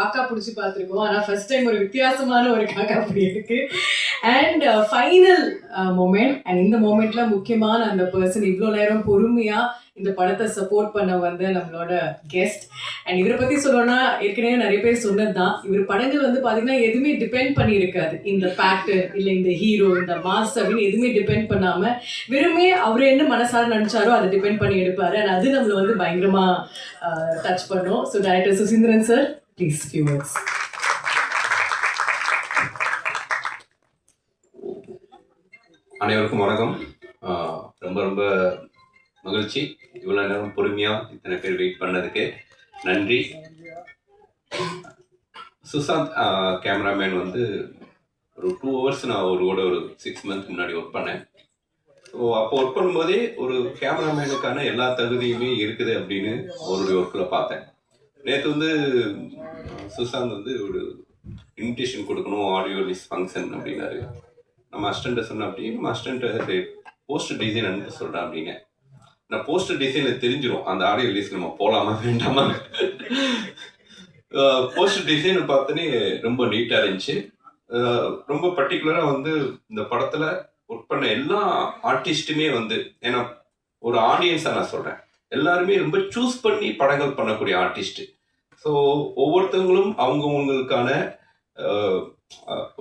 காக்கா பிடிச்சி பார்த்துருக்கோம். ஆனால் ஃபர்ஸ்ட் டைம் ஒரு வித்தியாசமான ஒரு காக்கா பிடி இருக்கு. அண்ட் ஃபைனல் மொமெண்ட், அண்ட் இந்த மொமெண்ட்ல முக்கியமான அந்த பர்சன் இவ்வளோ நேரம் பொறுமையாக இந்த படத்தை சப்போர்ட் பண்ண வந்த நம்மளோட கெஸ்ட். அண்ட் இவரை பற்றி சொல்லணும்னா ஏற்கனவே நிறைய பேர் சொன்னது தான், இவர் படங்கள் வந்து பார்த்தீங்கன்னா எதுவுமே டிபெண்ட் பண்ணியிருக்காது. இந்த ஃபேக்டர் இல்லை இந்த ஹீரோ இந்த மாஸ் அப்படின்னு எதுவுமே டிபெண்ட் பண்ணாமல் வெறுமே அவர் என்ன மனசார நினச்சாரோ அதை டிபெண்ட் பண்ணி எடுப்பார். அண்ட் அது நம்மளை வந்து பயங்கரமாக டச் பண்ணோம். So director Suseenthiran sir, please few words. அனைவருக்கும் வணக்கம். ரொம்ப ரொம்ப மகிழ்ச்சி, இவ்வளோ நேரம் பொறுமையாக இத்தனை பேர் வெயிட் பண்ணதுக்கு நன்றி. சுசாந்த் கேமராமேன் வந்து ஒரு 2 hours நான் அவரோட ஒரு 6 months முன்னாடி ஒர்க் பண்ணேன். ஸோ அப்போ ஒர்க் பண்ணும்போதே ஒரு கேமராமேனுக்கான எல்லா தகுதியுமே இருக்குது அப்படின்னு அவருடைய ஒர்க்கில் பார்த்தேன். நேற்று வந்து சுசாந்த் வந்து ஒரு இன்விடேஷன் கொடுக்கணும், ஆடியோ ரிலீஸ் ஃபங்க்ஷன் அப்படின்னாரு. நம்ம அசிஸ்டண்ட்டை சொன்னோம், அப்படி நம்ம அசிஸ்டண்ட்டை போஸ்டர் டிசைன் அனுப்ப சொல்கிறேன் அப்படின்னு. நான் போஸ்டர் டிசைனில் தெரிஞ்சிடும் அந்த ஆடியோ ரிலீஸ் நம்ம போகலாமா வேண்டாமா. போஸ்டர் டிசைன் பார்த்தோன்னே ரொம்ப நீட்டாக இருந்துச்சு. ரொம்ப பர்டிகுலராக வந்து இந்த படத்தில் ஒர்க் பண்ண எல்லா ஆர்டிஸ்ட்டுமே வந்து, ஏன்னா ஒரு ஆடியன்ஸாக நான் சொல்கிறேன், எல்லாருமே ரொம்ப சூஸ் பண்ணி படங்கள் பண்ணக்கூடிய ஆர்டிஸ்ட்டு. ஸோ ஒவ்வொருத்தவங்களும் அவங்கவுங்களுக்கான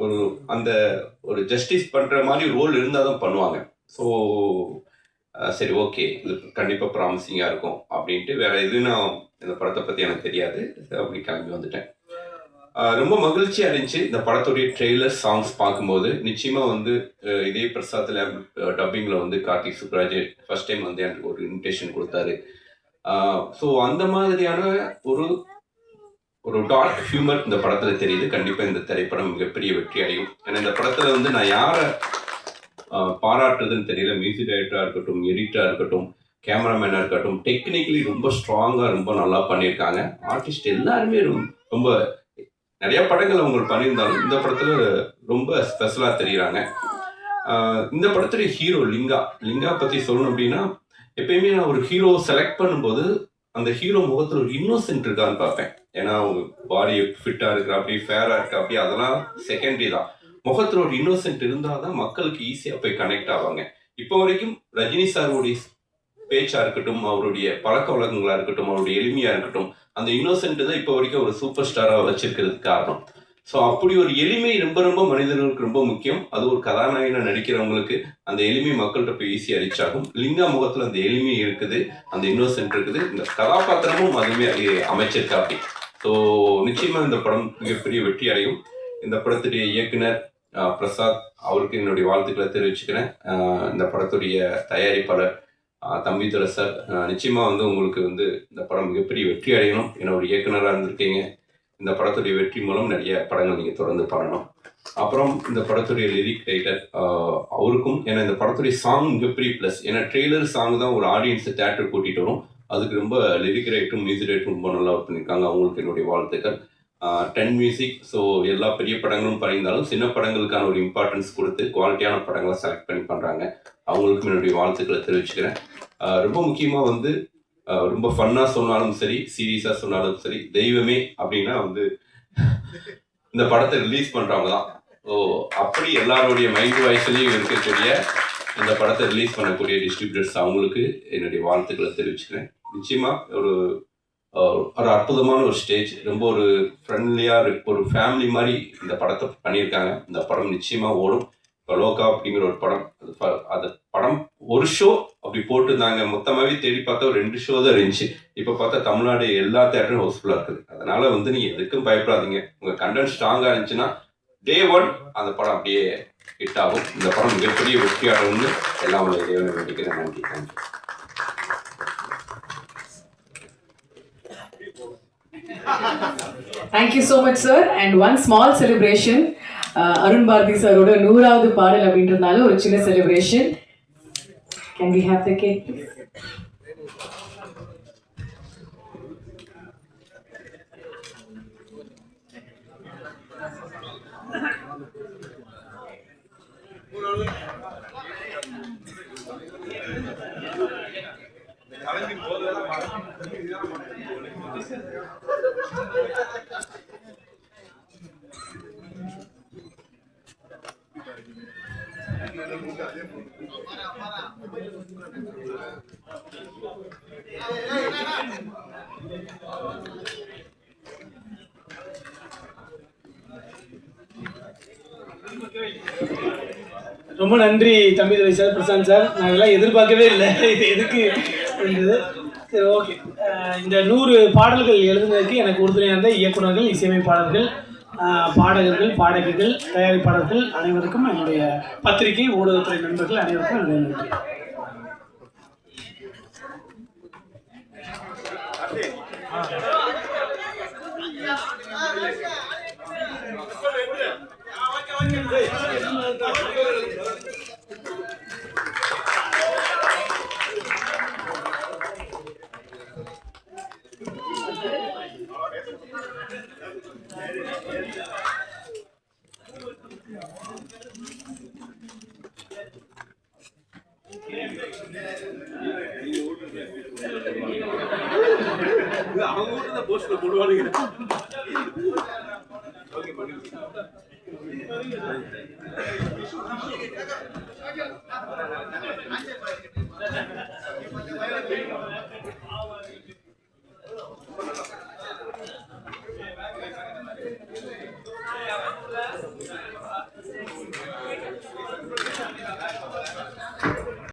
ஒரு அந்த ஒரு ஜஸ்டிஸ் பண்ணுற மாதிரி ரோல் இருந்தால் தான் பண்ணுவாங்க. ஸோ சரி, ஓகே, இது கண்டிப்பாக ப்ராமிசிங்காக இருக்கும் அப்படின்ட்டு வேற எதுவும் இந்த படத்தை பற்றி எனக்கு தெரியாது, அப்படி கிளம்பி வந்துட்டேன். ரொம்ப மகிழ்ச்சியாக இருந்துச்சு இந்த படத்துடைய ட்ரெய்லர் சாங்ஸ் பார்க்கும்போது. நிச்சயமாக வந்து இதே பிரசாத்தில் டப்பிங்கில் வந்து கார்த்திக் சுப்ராஜ் ஃபர்ஸ்ட் டைம் வந்து எனக்கு ஒரு இன்விடேஷன் கொடுத்தாரு. ஸோ அந்த மாதிரியான ஒரு ஒரு டார்க் ஹியூமர் இந்த படத்தில் தெரியுது. கண்டிப்பாக இந்த திரைப்படம் மிகப்பெரிய வெற்றி அடையும். ஏன்னா இந்த படத்தில் வந்து நான் யாரை பாராட்டுறதுன்னு தெரியல. மியூசிக் டைரக்டராக இருக்கட்டும், எடிட்டராக இருக்கட்டும், கேமராமேனாக இருக்கட்டும், டெக்னிக்கலி ரொம்ப ஸ்ட்ராங்காக ரொம்ப நல்லா பண்ணியிருக்காங்க. ஆர்டிஸ்ட் எல்லாருமே ரொம்ப நிறைய படங்கள் அவங்க பண்ணியிருந்தாலும் இந்த படத்தில் ரொம்ப ஸ்பெஷலாக தெரியுறாங்க. இந்த படத்துடைய ஹீரோ லிங்கா பற்றி சொல்லணும் அப்படின்னா, எப்பயுமே நான் ஒரு ஹீரோ செலக்ட் பண்ணும்போது அந்த ஹீரோ முகத்தில் ஒரு இன்னோசென்ட் இருக்கான்னு பார்ப்பேன். ஏன்னா அவங்க பாடி ஃபிட்டாக இருக்கிறா, அப்படி ஃபேராக இருக்கா, அப்படி அதெல்லாம் செகண்டரி தான். முகத்தில் ஒரு இன்னோசென்ட் இருந்தால் தான் மக்களுக்கு ஈஸியாக போய் கனெக்ட் ஆவாங்க. இப்போ வரைக்கும் ரஜினி சாருடைய பேச்சாக இருக்கட்டும், அவருடைய பழக்க வழக்கங்களாக இருக்கட்டும், அவருடைய எளிமையாக இருக்கட்டும், அந்த இன்னோசென்ட் தான் இப்போ வரைக்கும் ஒரு சூப்பர் ஸ்டாராக வச்சிருக்கிறதுக்கு காரணம். ஸோ அப்படி ஒரு எளிமை ரொம்ப ரொம்ப மனிதர்களுக்கு ரொம்ப முக்கியம். அது ஒரு கதாநாயகனாக நடிக்கிறவங்களுக்கு அந்த எளிமை மக்கள்கிட்ட போய் ஈஸியாக ரீச் ஆகும். லிங்கா முகத்தில் அந்த எளிமை இருக்குது, அந்த இன்னோசென்ட் இருக்குது. இந்த கதாபாத்திரமும் அதுவுமே அமைச்சிருக்கா அப்படி. ஸோ நிச்சயமாக இந்த படம் மிகப்பெரிய வெற்றி அடையும். இந்த படத்துடைய இயக்குனர் பிரசாத், அவருக்கு என்னுடைய வாழ்த்துக்களை தெரிவிச்சுக்கிறேன். இந்த படத்துடைய தயாரிப்பாளர் தம்பிதுரை சார், நிச்சயமாக வந்து உங்களுக்கு வந்து இந்த படம் மிகப்பெரிய வெற்றி அடையணும். ஏன்னா ஒரு இயக்குனராக இருந்திருக்கீங்க. இந்த படத்துடைய வெற்றி மூலம் நிறைய படங்கள் நீங்கள் தொடர்ந்து பண்ணணும். அப்புறம் இந்த படத்துடைய லிரிக் ரைட்டர் அவருக்கும், ஏன்னா இந்த படத்துடைய சாங் மிகப்பெரிய ப்ளஸ். ஏன்னா ட்ரெய்லர் சாங் தான் ஒரு ஆடியன்ஸை தேட்டர் கூட்டிகிட்டு வரும். அதுக்கு ரொம்ப லிரிக் ரைட்டும் மியூசிக் ரைட்டும் ரொம்ப நல்லா ஒர்க் பண்ணியிருக்காங்க. அவங்களுக்கு என்னுடைய வாழ்த்துக்கள். 10 மியூசிக். ஸோ எல்லா பெரிய படங்களும் பண்ணியிருந்தாலும் சின்ன படங்களுக்கான ஒரு இம்பார்ட்டன்ஸ் கொடுத்து குவாலிட்டியான படங்களை செலக்ட் பண்ணி பண்ணுறாங்க. அவங்களுக்கும் என்னுடைய வாழ்த்துக்களை தெரிவிச்சுக்கிறேன். ரொம்ப முக்கியமாக வந்து ரொம்ப ஃபன்னாக சொன்னாலும் சரி, சீரியஸாக சொன்னாலும் சரி, தெய்வமே அப்படின்னா வந்து இந்த படத்தை ரிலீஸ் பண்ணுறவங்க தான். ஸோ அப்படி எல்லாருடைய மைண்ட் வாய்ஸ்லையும் இருக்கக்கூடிய இந்த படத்தை ரிலீஸ் பண்ணக்கூடிய டிஸ்ட்ரிபியூட்டர்ஸ் அவங்களுக்கு என்னுடைய வாழ்த்துக்களை தெரிவிச்சுக்கிறேன். நிச்சயமாக ஒரு அற்புதமான ஒரு ஸ்டேஜ், ரொம்ப ஒரு ஃப்ரெண்ட்லியாக ஒரு ஃபேமிலி மாதிரி இந்த படத்தை பண்ணியிருக்காங்க. இந்த படம் நிச்சயமாக ஓடும். இப்போ லோகா அப்படிங்கிற ஒரு படம், அது படம் ஒரு ஷோ அப்படி போட்டுருந்தாங்க. மொத்தமாகவே தேடி பார்த்தா ஒரு 2 ஷோ தான் இருந்துச்சு. இப்போ பார்த்தா தமிழ்நாடு எல்லா தேட்டரும் ஹவுஸ்ஃபுல்லாக இருக்குது. அதனால வந்து நீங்கள் எதுக்கும் பயப்படாதீங்க. உங்கள் கண்டென்ட் ஸ்ட்ராங்காக இருந்துச்சுன்னா Day 1 அந்த படம் அப்படியே ஹிட் ஆகும். இந்த படம் மிகப்பெரிய வெற்றியாகும்னு எல்லாம் உங்களை இறைவனை வேண்டிக்கிறேன். நன்றி. Thank you so much, sir. And one small celebration. Arun Bharathi சாரோட 100வது பாடல் அப்படின்றதுனால ஒரு சின்ன celebration. Can we have the cake, please? ரொம்ப நன்றி தம்பிதுரை சார், பிரசாந்த் சார். நான் இதெல்லாம் எதிர்பார்க்கவே இல்லை, இது எதுக்கு இருந்தது. சரி, ஓகே. இந்த 100 பாடல்கள் எழுதுனதுக்கு எனக்கு உறுதுணையாக இருந்த இயக்குநர்கள், இசையமைப்பாளர்கள், பாடகர்கள், பாடகிகள், தயாரிப்பாளர்கள் அனைவருக்கும், என்னுடைய பத்திரிகை ஊடகத்துறை நண்பர்கள் அனைவருக்கும் என்னுடைய நன்றி. அவங்க போஸ்ட்ல போடுவானுங்க. ஓகே